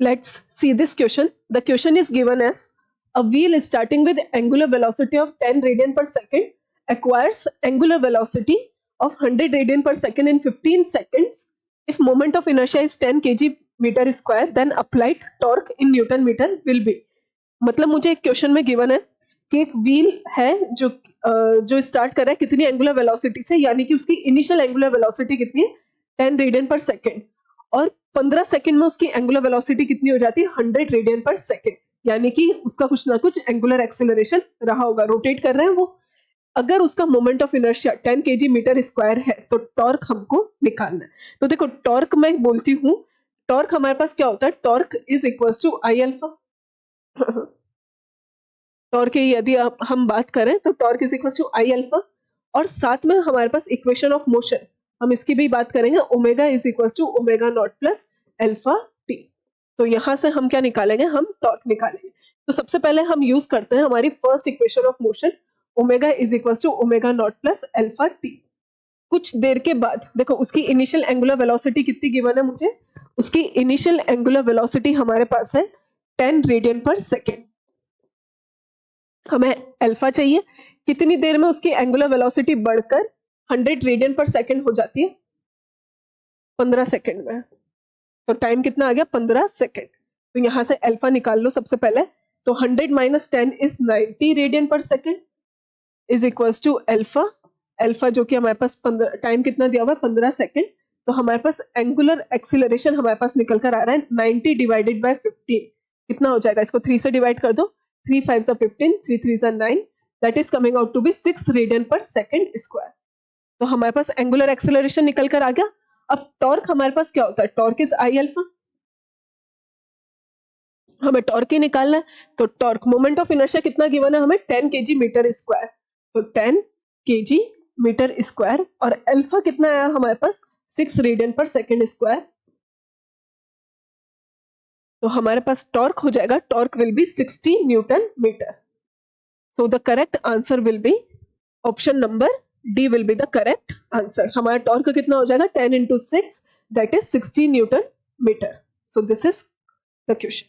Let's see this question. The question is given as a wheel starting with angular velocity of 10 radian per second acquires angular velocity of 100 radian per second in 15 seconds. If moment of inertia is 10 kg meter square, then applied torque in Newton meter will be. मतलब मुझे एक question में given है कि एक wheel है जो start कर रहा है कितनी एंगुलर वेलोसिटी से, यानी कि उसकी इनिशियल एंगुलर वेलोसिटी कितनी है 10 रेडियन पर सेकेंड, और 15 सेकंड में उसकी एंगुलर वेलोसिटी कितनी हो जाती है 100 रेडियन पर सेकंड, यानी कि उसका कुछ ना कुछ एंगुलर एक्सेलरेशन रहा होगा, रोटेट कर रहे हैं वो। अगर उसका moment of inertia 10 kg meter square है तो टॉर्क हमको निकालना है। तो देखो टॉर्क मैं बोलती हूँ, टॉर्क हमारे पास क्या होता है, torque is equal to I alpha. Torque की यदि हम बात करें तो torque is equal to I alpha, और साथ में हमारे पास इक्वेशन ऑफ मोशन हम इसकी भी बात करेंगे, omega is equal to omega naught plus alpha T. तो यहां से हम क्या निकालेंगे, हम टॉर्क निकालेंगे। तो सबसे पहले हम यूज करते हैं हमारी first equation of motion, omega is equal to omega naught plus alpha T. कुछ देर के बाद देखो उसकी इनिशियल एंगुलर वेलोसिटी कितनी गिवन है मुझे, उसकी इनिशियल एंगुलर वेलोसिटी हमारे पास है 10 रेडियन पर सेकेंड। हमें अल्फा चाहिए, कितनी देर में उसकी एंगुलर वेलोसिटी बढ़कर 100 रेडियन पर सेकेंड हो जाती है, 15 सेकेंड में। तो टाइम कितना आ गया 15 सेकेंड। तो यहां से अल्फा निकाल लो सबसे पहले। तो 100 माइनस 10 is 90 radian per second is equals to alpha, alpha जो कि हमारे पास टाइम कितना दिया हुआ है 15 सेकेंड। तो हमारे पास एंगुलर एक्सीलरेशन हमारे पास निकल कर आ रहा है 90 डिवाइडेड बाय 15, कितना हो जाएगा, इसको 3 से डिवाइड कर दो, 3 5 15, 3 3 9, that is coming out to be 6 radian per second square. तो हमारे पास एंगुलर एक्सेलरेशन निकल कर आ गया। अब टॉर्क हमारे पास क्या होता है, टॉर्क इज आई अल्फा, हमें टॉर्क ही निकालना है। तो टॉर्क मोमेंट ऑफ इनर्शिया कितना गिवन है हमें 10 kg मीटर स्क्वायर, तो 10 kg मीटर स्क्वायर, और अल्फा कितना आया हमारे पास 6 रेडियन पर सेकेंड स्क्वायर। तो हमारे पास टॉर्क हो जाएगा, torque will be 60 newton meter. So the correct answer will be option number D will be the correct answer. हमारा टॉर्क कितना हो जाएगा 10 into 6, that is 60 newton meter. So this is the question.